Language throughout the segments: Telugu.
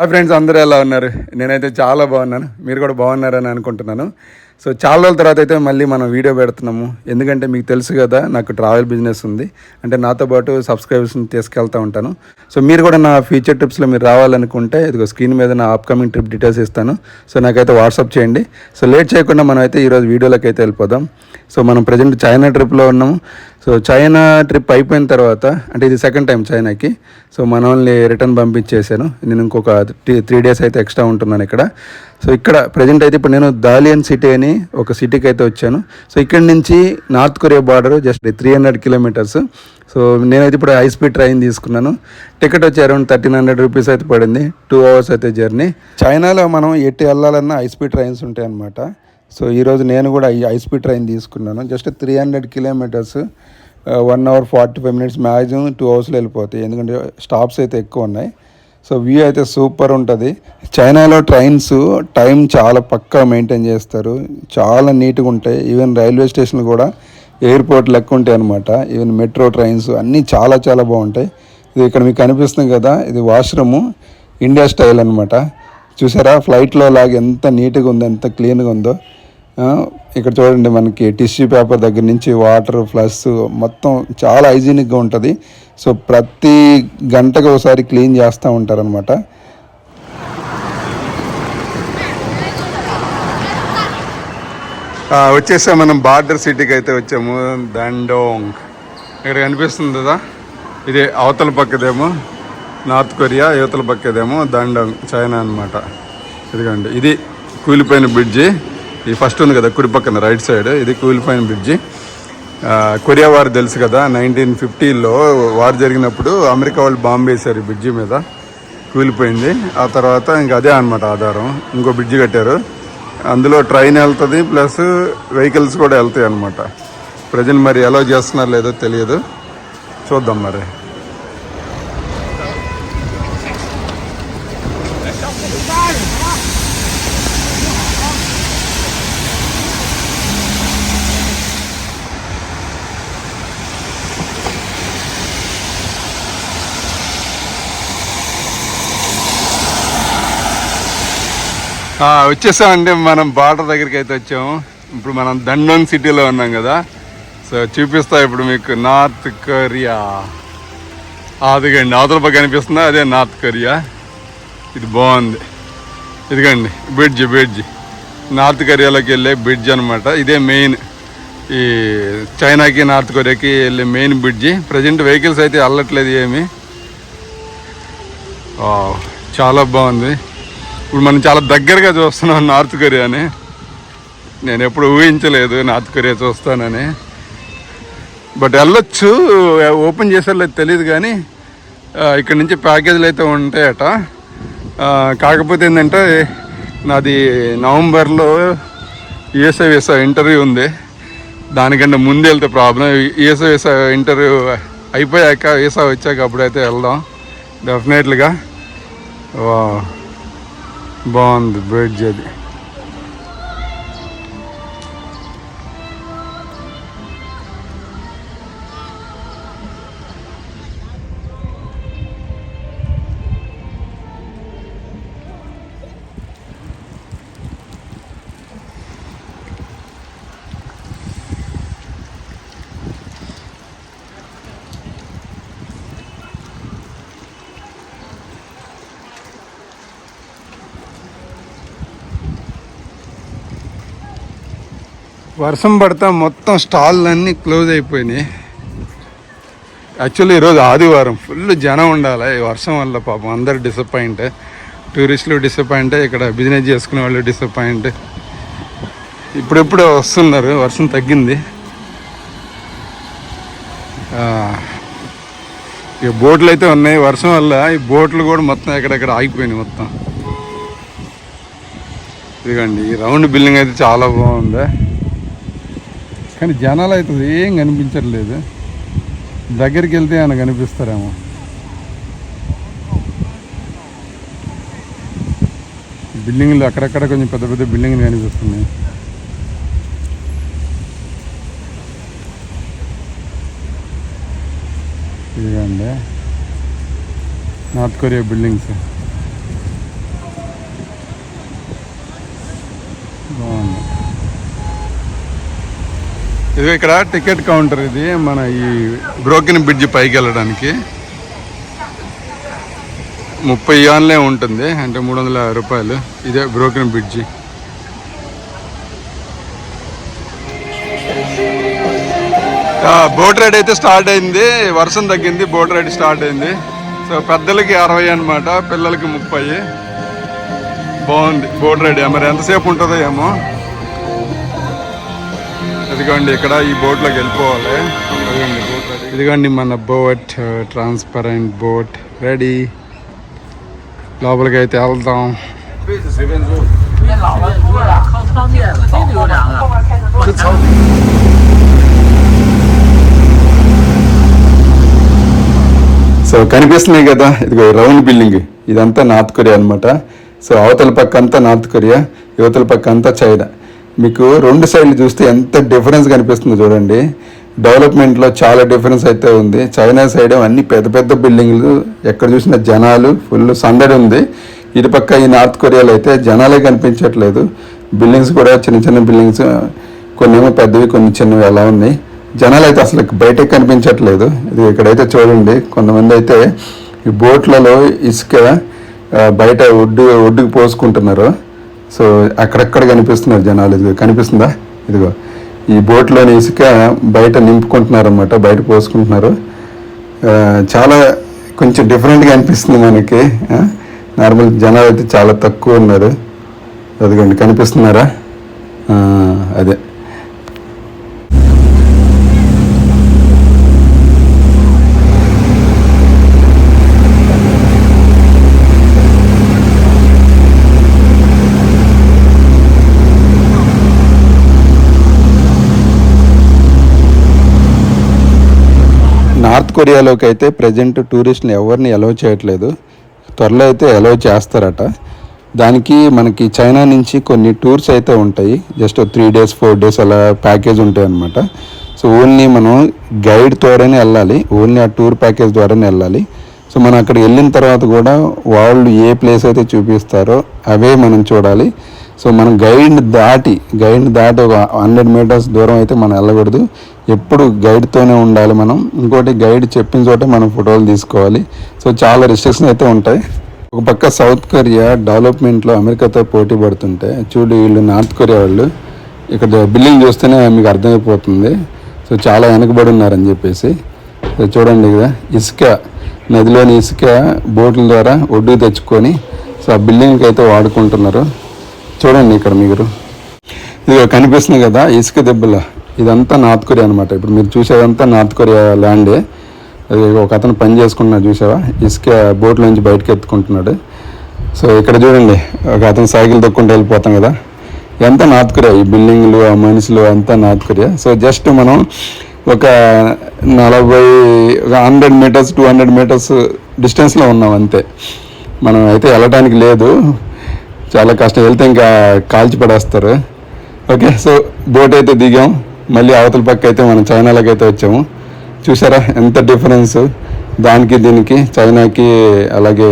హాయ్ ఫ్రెండ్స్, అందరూ ఎలా ఉన్నారు? నేనైతే చాలా బాగున్నాను. మీరు కూడా బాగున్నారని అనుకుంటున్నాను. సో చాలా రోజుల తర్వాత అయితే మళ్ళీ మనం వీడియో పెడుతున్నాము. ఎందుకంటే మీకు తెలుసు కదా, నాకు ట్రావెల్ బిజినెస్ ఉంది. అంటే నాతో పాటు సబ్స్క్రైబర్స్ని తీసుకెళ్తూ ఉంటాను. సో మీరు కూడా నా ఫ్యూచర్ ట్రిప్స్లో మీరు రావాలనుకుంటే ఇదిగో స్క్రీన్ మీద నా అప్కమింగ్ ట్రిప్ డీటెయిల్స్ ఇస్తాను. సో నాకైతే వాట్సాప్ చేయండి. సో లేట్ చేయకుండా మనం అయితే ఈరోజు వీడియోలోకి అయితే వెళ్ళిపోదాం. సో మనం ప్రజెంట్ చైనా ట్రిప్లో ఉన్నాము. సో చైనా ట్రిప్ అయిపోయిన తర్వాత, అంటే ఇది సెకండ్ టైం చైనాకి. సో మన వాళ్ళని రిటర్న్ పంపించేశాను. నేను ఇంకొక 3 days అయితే ఎక్స్ట్రా ఉంటున్నాను ఇక్కడ. సో ఇక్కడ ప్రజెంట్ అయితే ఇప్పుడు నేను దాలియన్ సిటీ అని ఒక సిటీకి అయితే వచ్చాను. సో ఇక్కడ నుంచి north Korea border just 300 kilometers. So నేనైతే ఇప్పుడు హై స్పీడ్ ట్రైన్ తీసుకున్నాను. టికెట్ వచ్చి అరౌండ్ 1300 rupees అయితే పడింది. 2 hours అయితే జర్నీ. చైనాలో మనం ఎటు వెళ్ళాలన్నా హై స్పీడ్ ట్రైన్స్ ఉంటాయి అన్నమాట. సో ఈరోజు నేను కూడా ఈ హై స్పీడ్ ట్రైన్ తీసుకున్నాను. Just 300 kilometers, 1 hour 45 minutes, maximum 2 hours వెళ్ళిపోతాయి. ఎందుకంటే స్టాప్స్ అయితే ఎక్కువ ఉన్నాయి. సో వ్యూ అయితే సూపర్ ఉంటుంది. చైనాలో ట్రైన్స్ టైం చాలా పక్కా మెయింటైన్ చేస్తారు. చాలా నీట్గా ఉంటాయి. ఈవెన్ రైల్వే స్టేషన్లు కూడా ఎయిర్పోర్ట్ లెక్క ఉంటాయి అనమాట. ఈవెన్ మెట్రో ట్రైన్స్ అన్నీ చాలా చాలా బాగుంటాయి. ఇది ఇక్కడ మీకు కనిపిస్తుంది కదా, ఇది వాష్రూము, ఇండియా స్టైల్ అనమాట. చూసారా ఫ్లైట్లో లాగా ఎంత నీట్గా ఉందో, ఎంత క్లీన్గా ఉందో. ఇక్కడ చూడండి, మనకి టిష్యూ పేపర్ దగ్గర నుంచి వాటర్ ఫ్లష్ మొత్తం చాలా హైజీనిక్గా ఉంటుంది. సో ప్రతి గంటకు ఒకసారి క్లీన్ చేస్తూ ఉంటారనమాట. వచ్చేసాం మనం బార్డర్ సిటీకి అయితే వచ్చాము. దండోంగ్ ఇక్కడ కనిపిస్తుంది కదా, ఇది అవతల పక్కదేమో నార్త్ కొరియా, యువతల పక్కదేమో దండోంగ్ చైనా అనమాట. ఇదిగోండి, ఇది కూలిపోయిన బ్రిడ్జి. ఇది ఫస్ట్ ఉంది కదా కుడి పక్కన రైట్ సైడ్, ఇది కూలిపోయిన బ్రిడ్జి. కొరియా వార్ తెలుసు కదా, 1950లో వార్ జరిగినప్పుడు అమెరికా వాళ్ళు బాంబు వేశారు ఈ బ్రిడ్జి మీద, కూలిపోయింది. ఆ తర్వాత ఇంకా అదే అనమాట ఆధారం. ఇంకో బ్రిడ్జి కట్టారు, అందులో ట్రైన్ వెళ్తుంది, ప్లస్ వెహికల్స్ కూడా వెళ్తాయి అనమాట. ప్రజెంట్ మరి ఎలా చేస్తున్నారు లేదో తెలియదు, చూద్దాం మరి. వచ్చేసామండి, మనం బార్డర్ దగ్గరికి అయితే వచ్చాము. ఇప్పుడు మనం దండోంగ్ సిటీలో ఉన్నాం కదా. సో చూపిస్తా ఇప్పుడు మీకు నార్త్ కొరియా. అదిగండి అవతల పక్క కనిపిస్తుందా, అదే నార్త్ కొరియా. ఇది బాగుంది. ఇదిగండి బ్రిడ్జ్ నార్త్ కొరియాలోకి వెళ్ళే బ్రిడ్జ్ అనమాట. ఇదే మెయిన్, ఈ చైనాకి నార్త్ కొరియాకి వెళ్ళే మెయిన్ బ్రిడ్జి. ప్రజెంట్ వెహికల్స్ అయితే వెళ్ళట్లేదు ఏమి. చాలా బాగుంది. ఇప్పుడు మనం చాలా దగ్గరగా చూస్తున్నాం నార్త్ కొరియాని. నేను ఎప్పుడు ఊహించలేదు నార్త్ కొరియా చూస్తానని. బట్ వెళ్ళొచ్చు, ఓపెన్ చేసేది తెలియదు. కానీ ఇక్కడ నుంచి ప్యాకేజీలు అయితే ఉంటాయట. కాకపోతే ఏంటంటే నాది నవంబర్లో ఈఎస్ఐ వీసా ఇంటర్వ్యూ ఉంది. దానికంటే ముందు వెళ్తే ప్రాబ్లం. ఈఎస్ఐ వీసా ఇంటర్వ్యూ అయిపోయాక, వీసా వచ్చాక అప్పుడైతే వెళ్దాం డెఫినెట్లీగా. బాగుంది బ్రిడ్జ్ అది. వర్షం పడతా మొత్తం స్టాళ్ళన్నీ క్లోజ్ అయిపోయినాయి. యాక్చువల్లీ ఈరోజు ఆదివారం, ఫుల్ జనం ఉండాలి. ఈ వర్షం వల్ల పాపం అందరు డిసప్పాయింట్. టూరిస్టులు డిసప్పాయింట్, ఇక్కడ బిజినెస్ చేసుకునే వాళ్ళు డిసప్పాయింట్. ఇప్పుడెప్పుడు వస్తున్నారు, వర్షం తగ్గింది. ఇక బోట్లు అయితే ఉన్నాయి. వర్షం వల్ల ఈ బోట్లు కూడా మొత్తం ఎక్కడెక్కడ ఆగిపోయినాయి మొత్తం. ఇదిగండి, ఈ రౌండ్ బిల్డింగ్ అయితే చాలా బాగుంది. కానీ జనాలు అయితే ఏం కనిపించట్లేదు. దగ్గరికి వెళ్తే ఏమైనా కనిపిస్తారేమో. బిల్డింగ్లు అక్కడక్కడ కొంచెం పెద్ద పెద్ద బిల్డింగ్లు కనిపిస్తున్నాయి. ఇదిగండి నార్త్ కొరియా బిల్డింగ్స్. ఇది ఇక్కడ టికెట్ కౌంటర్. ఇది మన ఈ బ్రోకెన్ బ్రిడ్జ్ పైకి వెళ్ళడానికి 30 యాన్లే ఉంటుంది, అంటే 350 రూపాయలు. ఇదే బ్రోకెన్ బ్రిడ్జి. బోట్ రైడ్ అయితే స్టార్ట్ అయింది. వర్షం తగ్గింది, బోట్ రైడ్ స్టార్ట్ అయింది. సో పెద్దలకి 60 అనమాట, పిల్లలకి 30. బాగుంది బోట్ రైడ్. మరి ఎంతసేపు ఉంటుందో ఏమో. ఇదిగోండి ఇక్కడ ఈ బోట్లోకి వెళ్ళిపోవాలి. ఇదిగోండి బోట్ రెడీ. ఇదిగోండి మన బోట్, ట్రాన్స్పరెంట్ బోట్ రెడీ. లోపలికి అయితే వెళ్దాం. సో కనిపిస్తున్నాయి కదా, ఇదిగో రౌండ్ బిల్డింగ్. ఇదంతా నార్త్ కొరియా అనమాట. సో అవతల పక్క అంతా నార్త్ కొరియా, యువతల పక్క అంతా చైనా. మీకు రెండు సైడ్లు చూస్తే ఎంత డిఫరెన్స్ కనిపిస్తుందో చూడండి. డెవలప్మెంట్లో చాలా డిఫరెన్స్ అయితే ఉంది. చైనా సైడ్ అన్ని పెద్ద పెద్ద బిల్డింగ్లు, ఎక్కడ చూసినా జనాలు ఫుల్ సందడి ఉంది. ఇటు పక్క ఈ నార్త్ కొరియాలో అయితే జనాలే కనిపించట్లేదు. బిల్డింగ్స్ కూడా చిన్న చిన్న బిల్డింగ్స్, కొన్ని ఏమో పెద్దవి, కొన్ని చిన్నవి అలా ఉన్నాయి. జనాలు అయితే అసలు బయటకు కనిపించట్లేదు. ఇది ఇక్కడైతే చూడండి, కొంతమంది అయితే ఈ బోట్లలో ఇసుక బయట ఒడ్డుకు పోసుకుంటున్నారు. సో అక్కడక్కడ కనిపిస్తున్నారు జనాలు. ఇదిగో కనిపిస్తుందా, ఇదిగో ఈ బోట్లోని ఇసుక బయట నింపుకుంటున్నారు అన్నమాట, బయట పోసుకుంటున్నారు. చాలా కొంచెం డిఫరెంట్గా అనిపిస్తుంది మనకి. నార్మల్ జనాలు అయితే చాలా తక్కువ ఉన్నారు. అదిగోండి కనిపిస్తున్నారా, అదే. నార్త్ కొరియాలోకి అయితే ప్రజెంట్ టూరిస్ట్ని ఎవరిని అలౌ చేయట్లేదు. త్వరలో అయితే అలౌ చేస్తారట. దానికి మనకి చైనా నుంచి కొన్ని టూర్స్ అయితే ఉంటాయి. జస్ట్ 3 days 4 days అలా ప్యాకేజ్ ఉంటాయి అన్నమాట. సో ఓన్లీ మనం గైడ్ ద్వారానే వెళ్ళాలి, ఓన్లీ ఆ టూర్ ప్యాకేజ్ ద్వారానే వెళ్ళాలి. సో మనం అక్కడికి వెళ్ళిన తర్వాత కూడా వాళ్ళు ఏ ప్లేస్ అయితే చూపిస్తారో అవే మనం చూడాలి. సో మనం గైడ్ని దాటి ఒక 100 meters దూరం అయితే మనం వెళ్ళకూడదు. ఎప్పుడు గైడ్తోనే ఉండాలి మనం. ఇంకోటి గైడ్ చెప్పిన చోట మనం ఫోటోలు తీసుకోవాలి. సో చాలా రిస్ట్రిక్షన్ అయితే ఉంటాయి. ఒక పక్క సౌత్ కొరియా డెవలప్మెంట్లో అమెరికాతో పోటీ పడుతుంటే చూడు వీళ్ళు నార్త్ కొరియా వాళ్ళు ఇక్కడ బిల్డింగ్ చూస్తేనే మీకు అర్థమైపోతుంది. సో చాలా వెనకబడి ఉన్నారని చెప్పేసి. సో చూడండి కదా, ఇసుక నదిలోని ఇసుక బోట్ల ద్వారా ఒడ్డుకు తెచ్చుకొని సో ఆ బిల్డింగ్కి అయితే వాడుకుంటున్నారు. చూడండి ఇక్కడ మీరు ఇది కనిపిస్తుంది కదా ఇసుక దెబ్బల, ఇదంతా నార్త్ కొరియా అనమాట. ఇప్పుడు మీరు చూసేదంతా నార్త్ కొరియా ల్యాండే. అది ఒక అతను పని చేసుకుంటున్నాడు చూసావా, ఇసుక బోట్లోంచి బయటకు ఎత్తుకుంటున్నాడు. సో ఇక్కడ చూడండి ఒక అతను సైకిల్ తొక్కుంటూ వెళ్ళిపోతాం కదా, ఎంత నార్త్ కొరియా. ఈ బిల్డింగ్లు, ఆ మనుషులు అంతా నార్త్ కొరియా. సో జస్ట్ మనం ఒక 100 meters 200 meters డిస్టెన్స్లో ఉన్నాం అంతే. మనం అయితే వెళ్ళటానికి లేదు, చాలా కష్టం. వెళ్తే ఇంకా కాల్చి పడేస్తారు. ఓకే, సో బోట్ అయితే దిగాం. మళ్ళీ అవతల పక్క అయితే మనం చైనాలోకి అయితే వచ్చాము. చూసారా ఎంత డిఫరెన్స్ దానికి దీనికి, చైనాకి అలాగే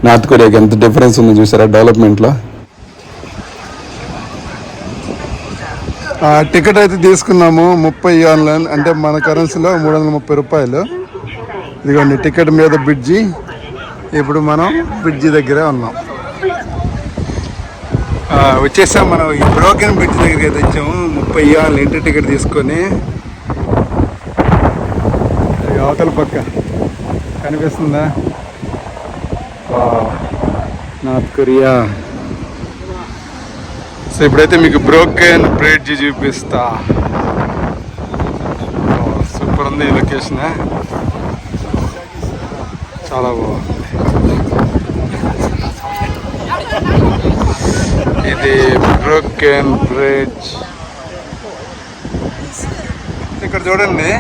నార్త్ కొరియాకి ఎంత డిఫరెన్స్ ఉందో చూసారా డెవలప్మెంట్లో. టికెట్ అయితే తీసుకున్నాము 30 yuan, అంటే మన కరెన్సీలో 330 రూపాయలు. ఇదిగోండి టికెట్ మీద బ్రిడ్జి. ఇప్పుడు మనం బ్రిడ్జి దగ్గరే ఉన్నాం. వచ్చేసాం మనం ఈ బ్రోకెన్ బ్రిడ్జ్ దగ్గరికి అయితే వచ్చాము. 30 yuan ఎంట్రీ టికెట్ తీసుకొని. అవతల పక్క కనిపిస్తుందా నార్త్ కొరియా. సో ఇప్పుడైతే మీకు బ్రోకెన్ బ్రిడ్జ్ చూపిస్తా. సూపర్ ఉంది ఈ లొకేషన్, చాలా బాగుంది. ఇది బ్రోకెన్ బ్రిడ్జ్. ఇక్కడ చూడండి,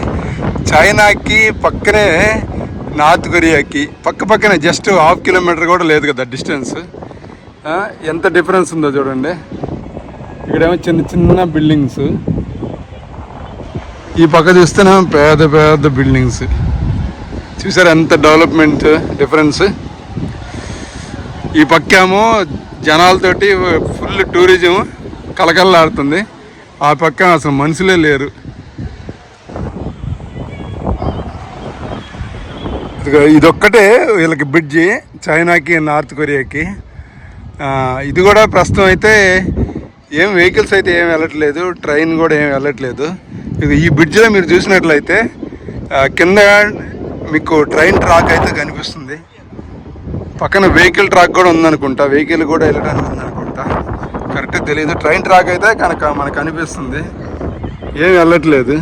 చైనాకి పక్కనే నార్త్ కొరియాకి పక్కనే జస్ట్ 1/2 kilometer కూడా లేదు కదా డిస్టెన్స్. ఎంత డిఫరెన్స్ ఉందో చూడండి. ఇక్కడేమో చిన్న చిన్న బిల్డింగ్స్, ఈ పక్క చూస్తేనే పెద్ద పెద్ద బిల్డింగ్స్. చూసారు ఎంత డెవలప్మెంట్ డిఫరెన్స్. ఈ పక్కేమో జనాలతోటి ఫుల్ టూరిజం కలకల్లాడుతుంది. ఆ పక్క అసలు మనుషులే లేరు. ఇదొక్కటే వీళ్ళకి బ్రిడ్జి, చైనాకి నార్త్ కొరియాకి. ఇది కూడా ప్రస్తుతం అయితే ఏం వెహికల్స్ అయితే ఏం వెళ్ళట్లేదు, ట్రైన్ కూడా ఏం వెళ్ళట్లేదు. ఈ బ్రిడ్జిలో మీరు చూసినట్లయితే కింద మీకు ట్రైన్ ట్రాక్ అయితే కనిపిస్తుంది. పక్కన వెహికల్ ట్రాక్ కూడా ఉందనుకుంటా, వెహికల్ కూడా వెళ్ళడానికి ఉందనుకుంటా, కరెక్ట్గా తెలియదు. ట్రైన్ ట్రాక్ అయితే కనుక మనకు కనిపిస్తుంది, ఏం వెళ్ళట్లేదు.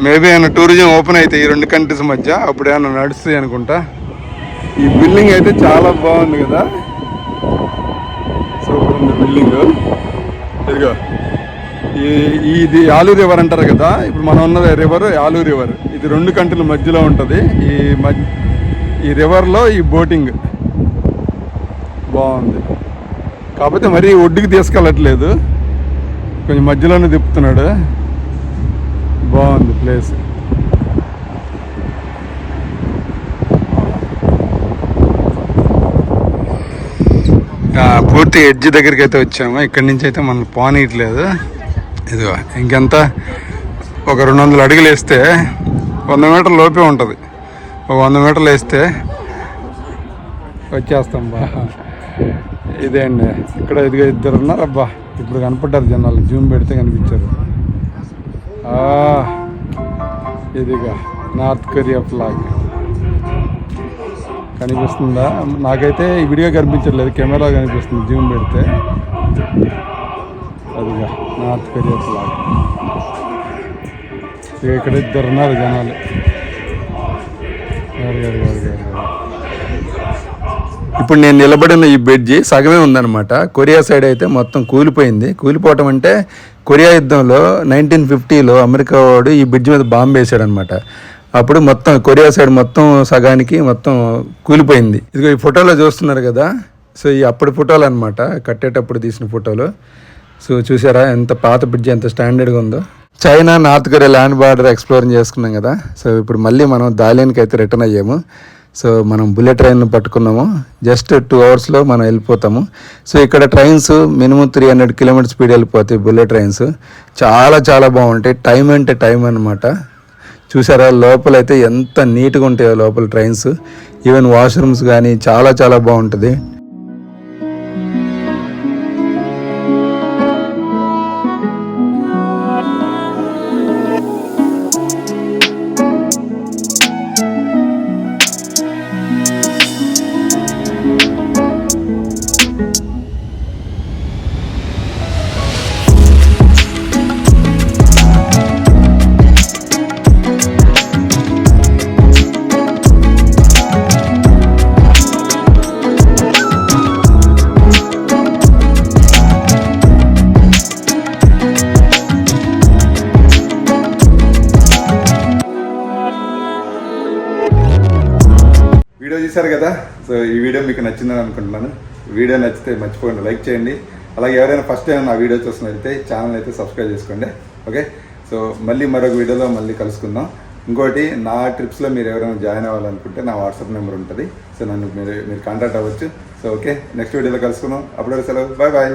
మేబీ ఏమైనా టూరిజం ఓపెన్ అయితే ఈ రెండు కంట్రీస్ మధ్య అప్పుడు ఏమైనా నడుస్తాయి అనుకుంటా. ఈ బిల్డింగ్ అయితే చాలా బాగుంది కదా, సూపర్ ఉంది బిల్డింగ్. ఇదిగో ఇది యాలు రివర్ అంటారు కదా, ఇప్పుడు మనం ఉన్నది రివర్ యాలు రివర్. ఇది రెండు కంట్రీల మధ్యలో ఉంటుంది. ఈ రివర్లో ఈ బోటింగ్ బాగుంది. కాకపోతే మరీ ఒడ్డుకి తీసుకెళ్ళట్లేదు, కొంచెం మధ్యలోనే తిప్పుతున్నాడు. బాగుంది ప్లేస్. పూర్తి ఎడ్జ్ దగ్గరికి అయితే వచ్చాము. ఇక్కడి నుంచి అయితే మనం పోనీయట్లేదు. ఇదిగో ఇంకెంత ఒక 200 అడుగులు వేస్తే 100 మీటర్ల లోపే ఉంటుంది. ఒక 100 మీటర్లు వేస్తే వచ్చేస్తాం బా. ఇదే అండి, ఇక్కడ ఇదిగో ఇద్దరు ఉన్నారు. అబ్బా ఇప్పుడు కనపడ్డారు జనాలు, జూమ్ పెడితే కనిపించారు. ఇదిగా నార్త్ కొరియా ఫ్లాగ్ కనిపిస్తుందా? నాకైతే ఈ వీడియో కనిపించట్లేదు, కెమెరా కనిపిస్తుంది జూమ్ పెడితే. అదిగా నార్త్ కొరియా ఫ్లాగ్. ఇక్కడ ఇద్దరు ఉన్నారు జనాలు. ఇప్పుడు నేను నిలబడిన ఈ బ్రిడ్జి సగమే ఉందన్నమాట. కొరియా సైడ్ అయితే మొత్తం కూలిపోయింది. కూలిపోవటం అంటే కొరియా యుద్ధంలో 1950లో అమెరికా వాడు ఈ బ్రిడ్జ్ మీద బాంబు వేసాడనమాట. అప్పుడు మొత్తం కొరియా సైడ్ మొత్తం సగానికి మొత్తం కూలిపోయింది. ఇదిగో ఈ ఫోటోలో చూస్తున్నారు కదా, సో ఈ అప్పటి ఫోటోలు అనమాట, కట్టేటప్పుడు తీసిన ఫోటోలు. సో చూసారా ఎంత పాత బ్రిడ్జ్, ఎంత స్టాండర్డ్గా ఉందో. China north Korea land border explore చేసుకున్నాం కదా. సో ఇప్పుడు మళ్ళీ మనం దాలియానికి అయితే రిటర్న్ అయ్యాము. సో మనం బుల్లెట్ ట్రైన్ పట్టుకున్నాము, జస్ట్ 2 అవర్స్లో మనం వెళ్ళిపోతాము. సో ఇక్కడ ట్రైన్స్ మినిమం 300 కిలోమీటర్ స్పీడ్ వెళ్ళిపోతాయి బుల్లెట్ ట్రైన్స్. చాలా చాలా బాగుంటాయి, టైం అంటే టైం అనమాట. చూసారా లోపలైతే ఎంత నీట్గా ఉంటాయో లోపల ట్రైన్స్, ఈవెన్ వాష్రూమ్స్ కానీ చాలా చాలా బాగుంటుంది. వీడియో చూశారు కదా. సో ఈ వీడియో మీకు నచ్చిందని అనుకుంటున్నాను. వీడియో నచ్చితే మర్చిపోకుండా లైక్ చేయండి. అలాగే ఎవరైనా ఫస్ట్ టైం నా వీడియో చూస్తున్నట్లయితే ఛానల్ అయితే సబ్స్క్రైబ్ చేసుకోండి. ఓకే, సో మళ్ళీ మరొక వీడియోలో మళ్ళీ కలుసుకుందాం. ఇంకోటి, నా ట్రిప్స్లో మీరు ఎవరైనా జాయిన్ అవ్వాలనుకుంటే నా వాట్సాప్ నెంబర్ ఉంటుంది. సో నన్ను మీరు కాంటాక్ట్ అవ్వచ్చు. సో ఓకే, నెక్స్ట్ వీడియోలో కలుసుకుందాం. అప్పుడు సెలవు, బాయ్ బాయ్.